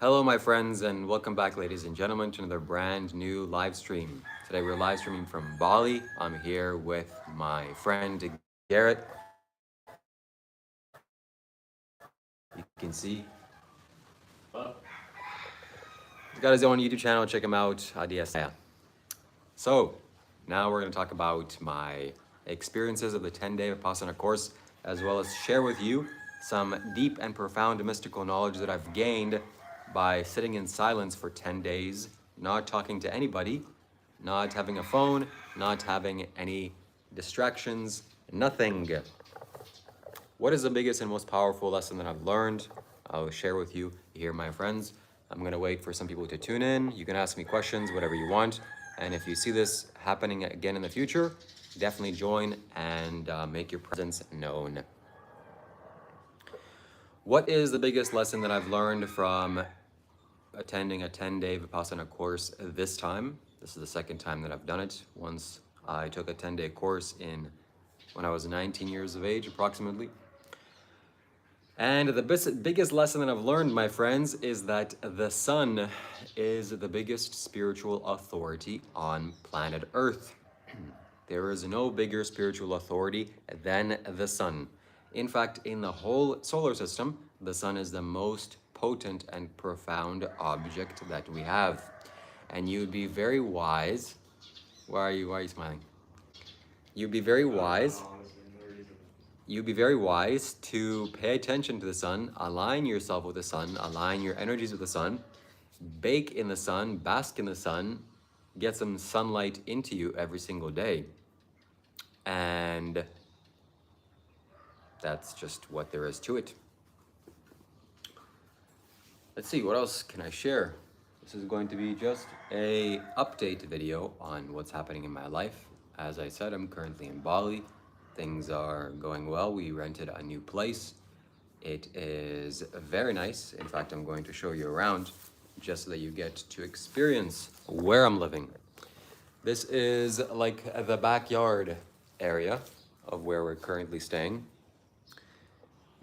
Hello, my friends, and welcome back, ladies and gentlemen, to another brand new live stream. Today, we're live streaming from Bali. I'm here with my friend Garrett. You can see he's got his own YouTube channel. Check him out. Adias. So, now we're going to talk about my experiences of the 10-day Vipassana course, as well as share with you some deep and profound mystical knowledge that I've gained by sitting in silence for 10 days, not talking to anybody, not having a phone, not having any distractions, nothing. What is the biggest and most powerful lesson that I've learned? I'll share with you here, my friends. I'm gonna wait for some people to tune in. You can ask me questions, whatever you want. And if you see this happening again in the future, definitely join and make your presence known. What is the biggest lesson that I've learned from attending a 10-day Vipassana course this time? This is the second time that I've done it. Once I took a 10-day course when I was 19 years of age, approximately. And the biggest lesson that I've learned, my friends, is that the sun is the biggest spiritual authority on planet Earth. There is no bigger spiritual authority than the sun. In fact, in the whole solar system, the sun is the most potent and profound object that we have. And you'd be very wise. Why are you smiling? You'd be very wise. You'd be very wise to pay attention to the sun, align yourself with the sun, align your energies with the sun, bake in the sun, bask in the sun, get some sunlight into you every single day. And that's just what there is to it. Let's see, what else can I share? This is going to be just a update video on what's happening in my life. As I said, I'm currently in Bali. Things are going well. We rented a new place. It is very nice. In fact, I'm going to show you around just so that you get to experience where I'm living. This is like the backyard area of where we're currently staying.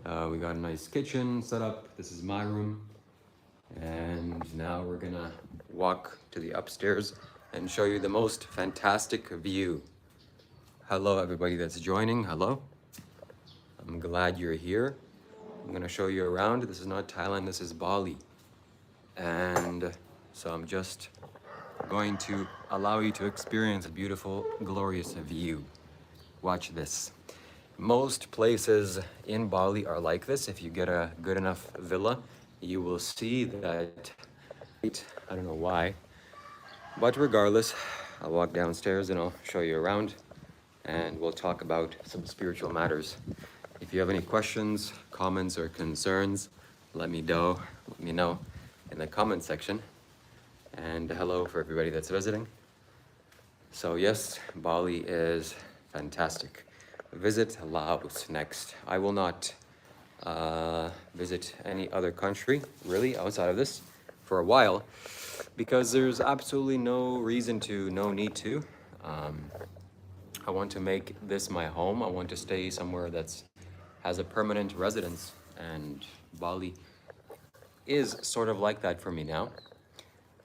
We got a nice kitchen set up. This is my room. And now we're gonna walk to the upstairs and show you the most fantastic view. Hello, everybody that's joining. Hello. I'm glad you're here. I'm gonna show you around. This is not Thailand, this is Bali. And so I'm just going to allow you to experience a beautiful, glorious view. Watch this. Most places in Bali are like this. If you get a good enough villa, you will see that, I don't know why, but regardless, I'll walk downstairs and I'll show you around and we'll talk about some spiritual matters. If you have any questions, comments, or concerns, let me know in the comment section. And hello for everybody that's visiting. So yes, Bali is fantastic. Visit Laos next. I will not visit any other country, really, outside of this for a while, because there's absolutely no reason to, no need to. I want to make this my home. I want to stay somewhere that's has a permanent residence, and Bali is sort of like that for me now.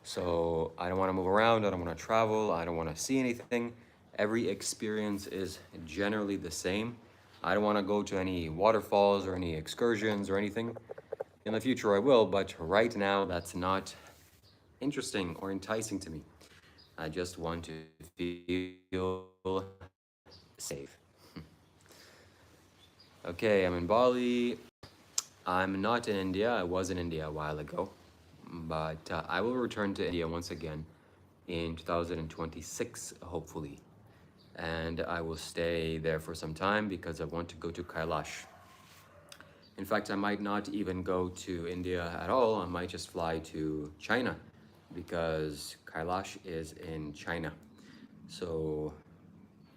So I don't want to move around, I don't want to travel, I don't want to see anything. Every experience is generally the same. I don't want to go to any waterfalls or any excursions or anything. In the future I will, but right now that's not interesting or enticing to me. I just want to feel safe. Okay, I'm in Bali. I'm not in India. I was in India a while ago, but I will return to India once again in 2026, hopefully. And I will stay there for some time because I want to go to Kailash. In fact, I might not even go to India at all. I might just fly to China because Kailash is in China. So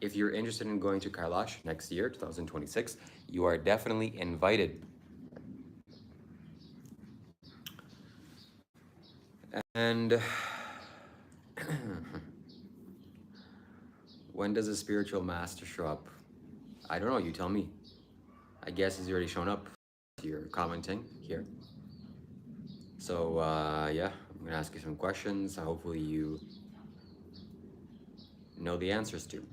if you're interested in going to Kailash next year, 2026, you are definitely invited. And when does a spiritual master show up? I don't know, you tell me. I guess he's already shown up. You're commenting here. So yeah, I'm gonna ask you some questions. Hopefully you know the answers to.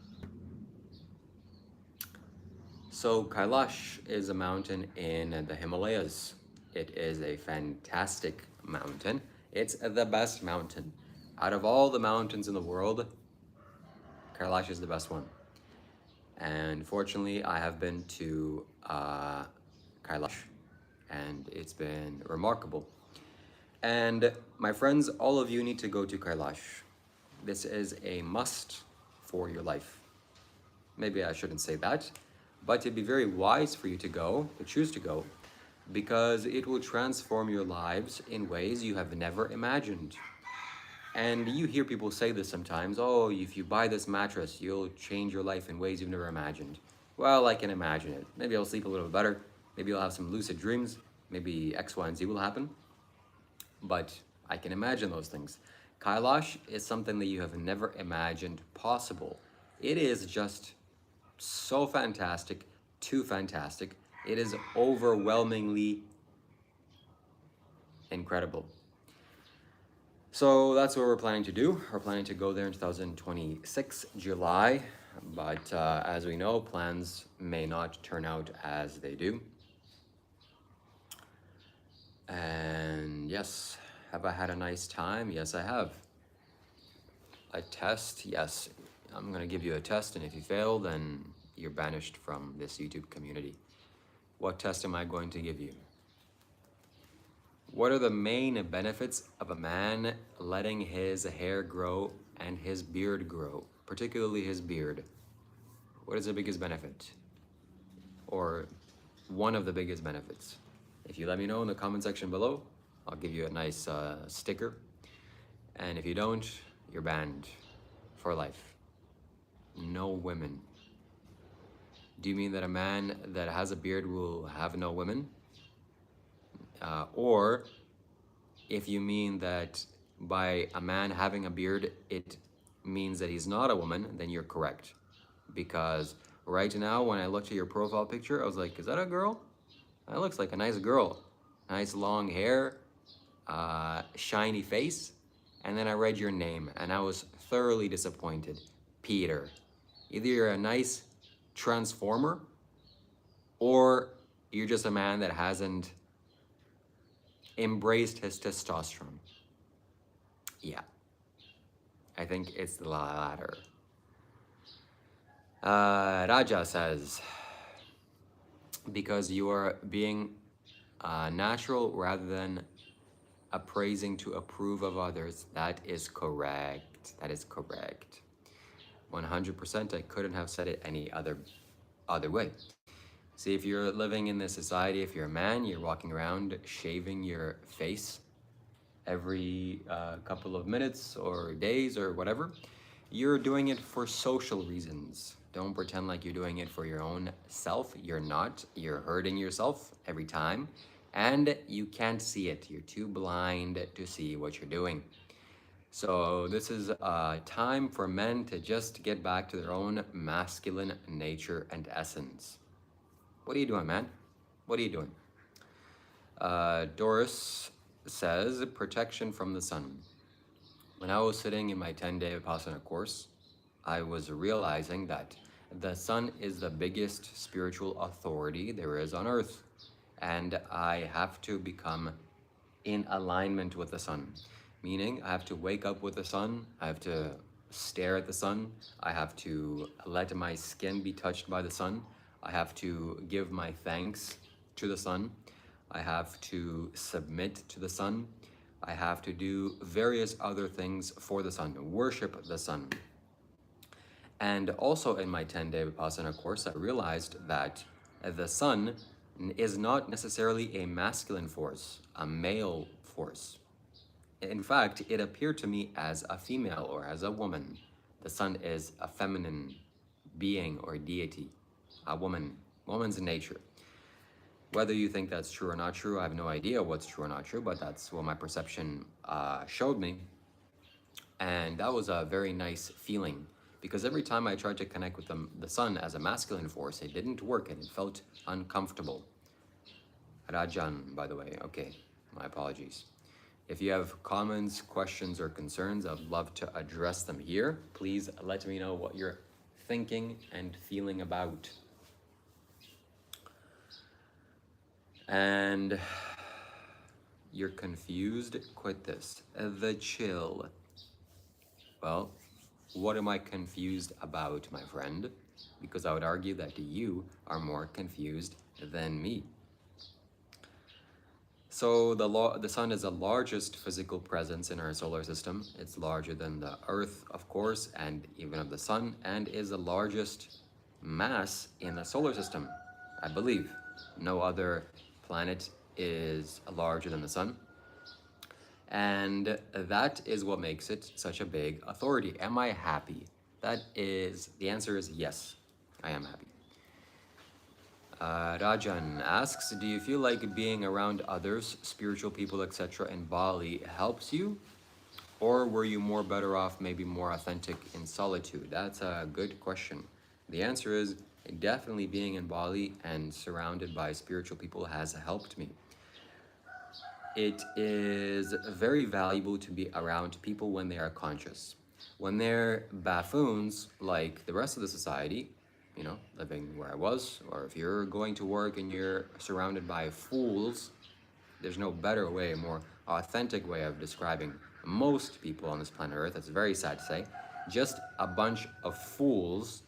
So Kailash is a mountain in the Himalayas. It is a fantastic mountain. It's the best mountain. Out of all the mountains in the world, Kailash is the best one. And fortunately, I have been to Kailash, and it's been remarkable. And my friends, all of you need to go to Kailash. This is a must for your life. Maybe I shouldn't say that, but it'd be very wise for you to go, to choose to go, because it will transform your lives in ways you have never imagined. And you hear people say this sometimes, oh, if you buy this mattress, you'll change your life in ways you've never imagined. Well, I can imagine it. Maybe I'll sleep a little better. Maybe I'll have some lucid dreams. Maybe X, Y, and Z will happen. But I can imagine those things. Kailash is something that you have never imagined possible. It is just so fantastic, too fantastic. It is overwhelmingly incredible. So that's what we're planning to do. We're planning to go there in 2026, July. But as we know, plans may not turn out as they do. And yes, have I had a nice time? Yes, I have. A test? Yes. I'm going to give you a test, and if you fail, then you're banished from this YouTube community. What test am I going to give you? What are the main benefits of a man letting his hair grow and his beard grow, particularly his beard? What is the biggest benefit? Or one of the biggest benefits? If you let me know in the comment section below, I'll give you a nice sticker. And if you don't, you're banned for life. No women. Do you mean that a man that has a beard will have no women? Or if you mean that by a man having a beard, it means that he's not a woman, then you're correct. Because right now, when I looked at your profile picture, I was like, is that a girl? That looks like a nice girl. Nice long hair, shiny face. And then I read your name, and I was thoroughly disappointed. Peter. Either you're a nice transformer, or you're just a man that hasn't embraced his testosterone. Yeah, I think it's the latter. Raja says, because you are being natural rather than appraising to approve of others. That is correct. That is correct. 100%. I couldn't have said it any other way. See, if you're living in this society, if you're a man, you're walking around shaving your face every couple of minutes or days or whatever, you're doing it for social reasons. Don't pretend like you're doing it for your own self. You're not. You're hurting yourself every time, and you can't see it. You're too blind to see what you're doing. So this is a time for men to just get back to their own masculine nature and essence. What are you doing, man? What are you doing? Doris says, protection from the sun. When I was sitting in my 10-day Vipassana course, I was realizing that the sun is the biggest spiritual authority there is on earth. And I have to become in alignment with the sun. Meaning, I have to wake up with the sun, I have to stare at the sun, I have to let my skin be touched by the sun, I have to give my thanks to the sun, I have to submit to the sun, I have to do various other things for the sun, worship the sun. And also in my 10-day Vipassana course, I realized that the sun is not necessarily a masculine force, a male force. In fact, it appeared to me as a female or as a woman. The sun is a feminine being or deity, a woman, woman's nature. Whether you think that's true or not true, I have no idea what's true or not true, but that's what my perception showed me. And that was a very nice feeling, because every time I tried to connect with the sun as a masculine force, it didn't work and it felt uncomfortable. Rajan, by the way, okay, my apologies. If you have comments, questions, or concerns, I'd love to address them here. Please let me know what you're thinking and feeling about. And you're confused? Quit this. The chill. Well, what am I confused about, my friend? Because I would argue that you are more confused than me. So the sun is the largest physical presence in our solar system. It's larger than the Earth, of course, and even of the sun, and is the largest mass in the solar system, I believe. No other planet is larger than the sun. And that is what makes it such a big authority. Am I happy? The answer is yes, I am happy. Rajan asks, do you feel like being around others, spiritual people, etc. in Bali helps you? Or were you more better off, maybe more authentic in solitude? That's a good question. The answer is definitely being in Bali and surrounded by spiritual people has helped me. It is very valuable to be around people when they are conscious. When they're buffoons, like the rest of the society, living where I was, or if you're going to work and you're surrounded by fools, there's no better way, more authentic way of describing most people on this planet Earth. It's very sad to say. Just a bunch of fools.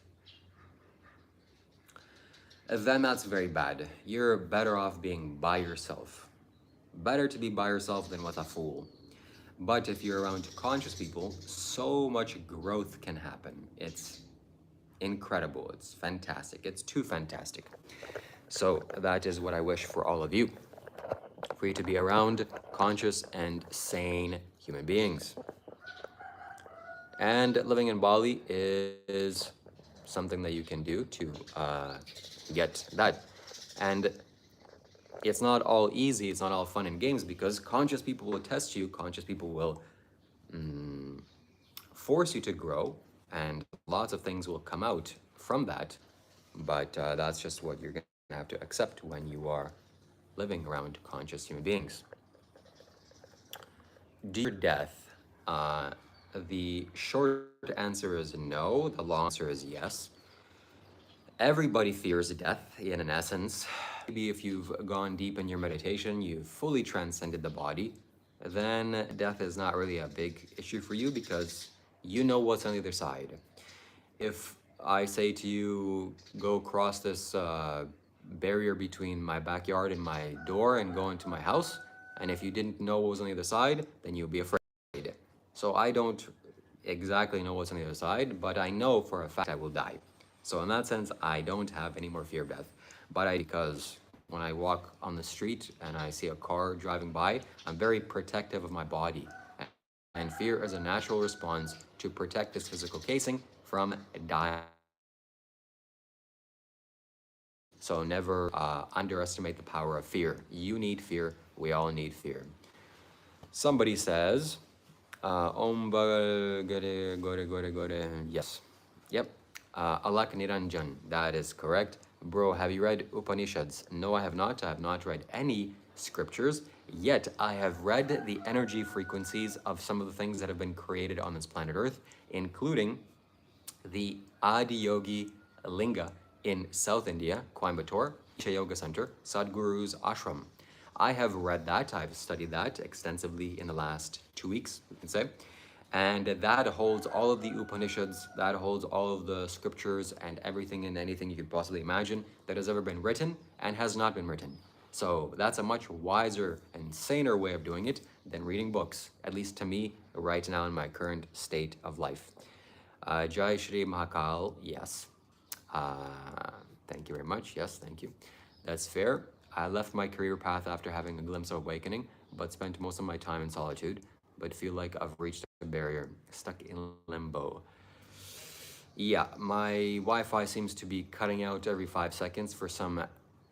Then that's very bad. You're better off being by yourself. Better to be by yourself than with a fool. But if you're around conscious people, so much growth can happen. It's incredible. It's fantastic. It's too fantastic. So that is what I wish for all of you. For you to be around conscious and sane human beings. And living in Bali is something that you can do to get that. And it's not all easy, it's not all fun and games, because conscious people will test you, conscious people will force you to grow, and lots of things will come out from that. But that's just what you're going to have to accept when you are living around conscious human beings. Dear death, the short answer is no, the long answer is yes. Everybody fears death in an essence. Maybe if you've gone deep in your meditation, you've fully transcended the body, then death is not really a big issue for you because you know what's on the other side. If I say to you, go cross this barrier between my backyard and my door and go into my house, and if you didn't know what was on the other side, then you'll be afraid. So I don't exactly know what's on the other side, but I know for a fact I will die. So in that sense, I don't have any more fear of death. But because when I walk on the street and I see a car driving by, I'm very protective of my body. And fear is a natural response to protect this physical casing from dying. So never underestimate the power of fear. You need fear. We all need fear. Somebody says, yes. Yep. Alak Niranjan, that is correct. Bro, have you read Upanishads? No, I have not. I have not read any scriptures, yet I have read the energy frequencies of some of the things that have been created on this planet Earth, including the Adiyogi Linga in South India, Coimbatore, Isha Yoga Center, Sadhguru's ashram. I have read that, I've studied that extensively in the last 2 weeks, we can say. And that holds all of the Upanishads, that holds all of the scriptures and everything and anything you could possibly imagine that has ever been written and has not been written. So that's a much wiser and saner way of doing it than reading books, at least to me, right now in my current state of life. Jai Shri Mahakal, yes. Thank you very much. Yes, thank you. That's fair. I left my career path after having a glimpse of awakening, but spent most of my time in solitude, but feel like I've reached a barrier, stuck in limbo. Yeah, my Wi-Fi seems to be cutting out every 5 seconds for some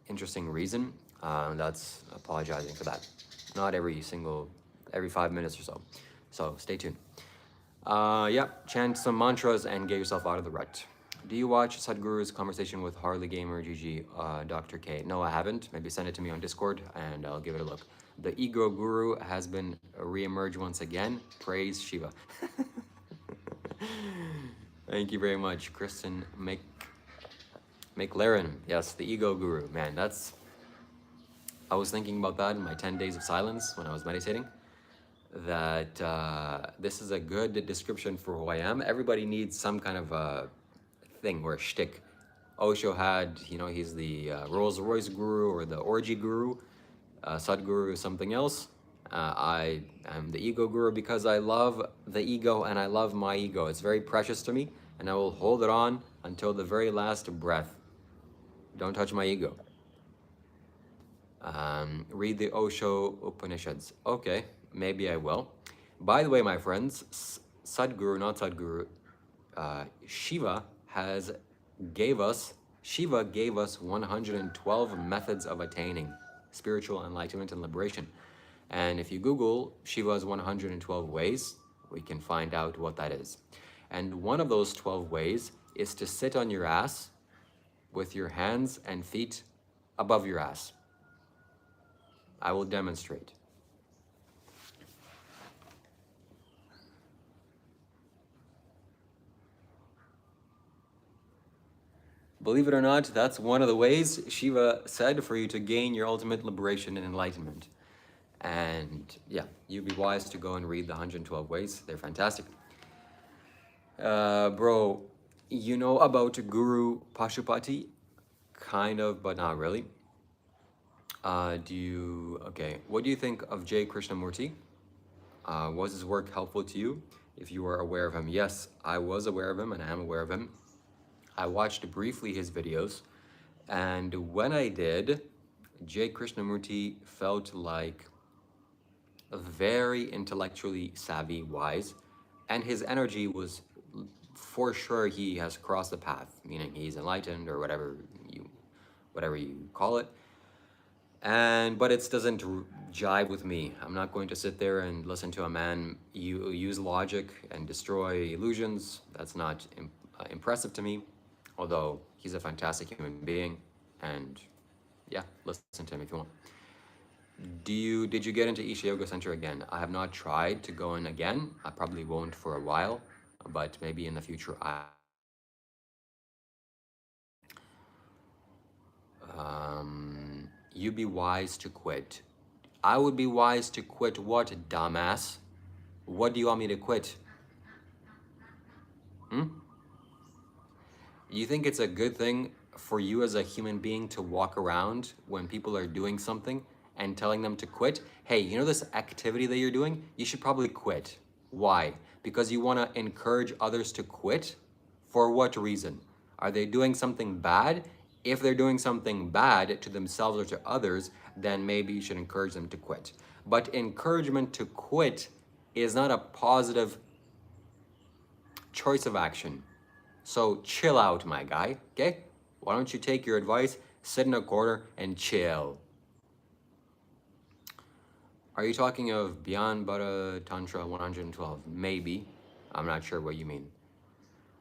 interesting reason. That's apologizing for that. Not every 5 minutes or so. So stay tuned. Yeah, chant some mantras and get yourself out of the rut. Do you watch Sadhguru's conversation with Harley Gamer GG, Dr. K? No, I haven't. Maybe send it to me on Discord and I'll give it a look. The ego guru has been re-emerged once again. Praise Shiva. Thank you very much, Kristen McLaren. Yes, the ego guru. Man, I was thinking about that in my 10 days of silence when I was meditating. That this is a good description for who I am. Everybody needs some kind of a thing or a shtick. Osho had, he's the Rolls Royce guru or the orgy guru. Sadhguru is something else. I am the ego guru because I love the ego and I love my ego. It's very precious to me and I will hold it on until the very last breath. Don't touch my ego. Read the Osho Upanishads. Okay, maybe I will. By the way, my friends, Sadhguru, not Sadhguru, Shiva gave us 112 methods of attaining spiritual enlightenment and liberation. And if you Google Shiva's 112 ways, we can find out what that is. And one of those 12 ways is to sit on your ass with your hands and feet above your ass. I will demonstrate. Believe it or not, that's one of the ways Shiva said for you to gain your ultimate liberation and enlightenment. And yeah, you'd be wise to go and read the 112 ways. They're fantastic. Bro, you know about Guru Pashupati? Kind of, but not really. What do you think of J. Krishnamurti? Was his work helpful to you? If you were aware of him? Yes, I was aware of him and I am aware of him. I watched briefly his videos, and when I did, J. Krishnamurti felt like a very intellectually savvy, wise, and his energy was for sure he has crossed the path, meaning he's enlightened or whatever you call it. But it doesn't jive with me. I'm not going to sit there and listen to a man use logic and destroy illusions. That's not impressive to me, although he's a fantastic human being. And yeah, listen to him if you want. Did you get into Isha Yoga Center again? I have not tried to go in again. I probably won't for a while, but maybe in the future you'd be wise to quit. I would be wise to quit what, dumbass? What do you want me to quit? You think it's a good thing for you as a human being to walk around when people are doing something and telling them to quit? Hey, you know this activity that you're doing? You should probably quit. Why? Because you want to encourage others to quit? For what reason? Are they doing something bad? If they're doing something bad to themselves or to others, then maybe you should encourage them to quit. But encouragement to quit is not a positive choice of action. So chill out, my guy, okay? Why don't you take your advice, sit in a corner, and chill? Are you talking of Beyond Buddha Tantra 112? Maybe. I'm not sure what you mean.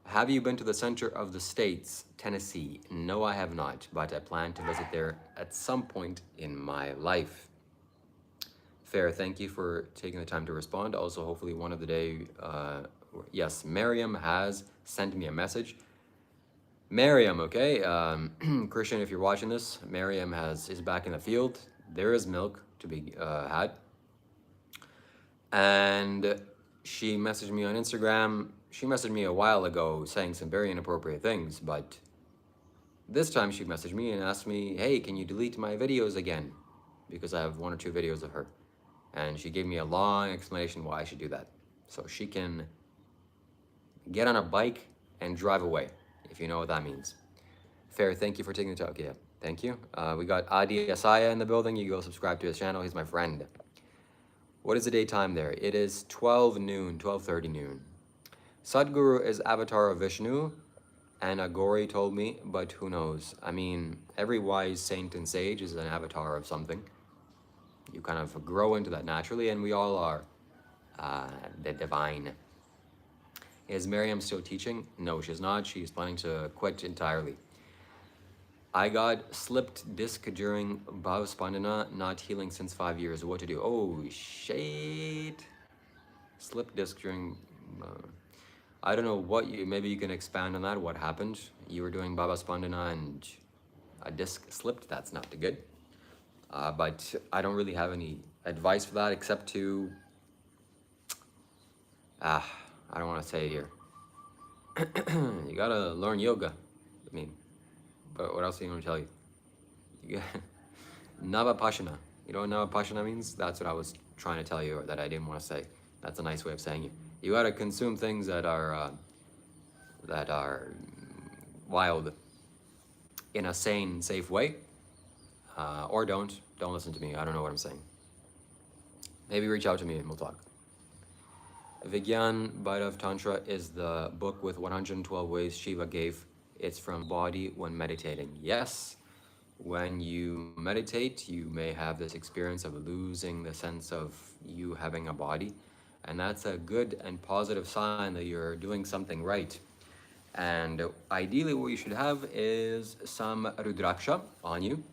Have you been to the center of the states, Tennessee? No, I have not, but I plan to visit there at some point in my life. Fair, thank you for taking the time to respond. Also, hopefully one of the day, yes, Miriam has sent me a message. Miriam, okay, Christian, if you're watching this, Miriam is back in the field. There is milk to be had. And she messaged me on Instagram. She messaged me a while ago saying some very inappropriate things, but this time she messaged me and asked me, hey, can you delete my videos again? Because I have 1 or 2 videos of her. And she gave me a long explanation why I should do that. So she can get on a bike and drive away, if you know what that means. Fair, thank you for taking the talk. Yeah, thank you. We got Adi Asaya in the building. You go subscribe to his channel. He's my friend. What is the daytime there? It is 12:30 noon. Sadhguru is avatar of Vishnu, and Agori told me, but who knows? I mean, every wise saint and sage is an avatar of something. You kind of grow into that naturally, and we all are the divine. Is Miriam still teaching? No, she's not. She's planning to quit entirely. I got slipped disc during Bhavaspandana, not healing since 5 years. What to do? Oh, shit. Slipped disc during... I don't know what you... Maybe you can expand on that. What happened? You were doing Bhavaspandana and a disc slipped. That's not good. But I don't really have any advice for that except to... I don't want to say it here. You gotta learn yoga. I mean, but what else are you gonna tell you? You got Navapashana. You know what Navapashana means? That's what I was trying to tell you, or that I didn't want to say. That's a nice way of saying it. You gotta consume things that are wild in a sane, safe way, or don't. Don't listen to me. I don't know what I'm saying. Maybe reach out to me and we'll talk. Vigyan Bhairav Tantra is the book with 112 ways Shiva gave. It's from body when meditating. Yes, when you meditate, you may have this experience of losing the sense of you having a body. And that's a good and positive sign that you're doing something right. And ideally what you should have is some Rudraksha on you.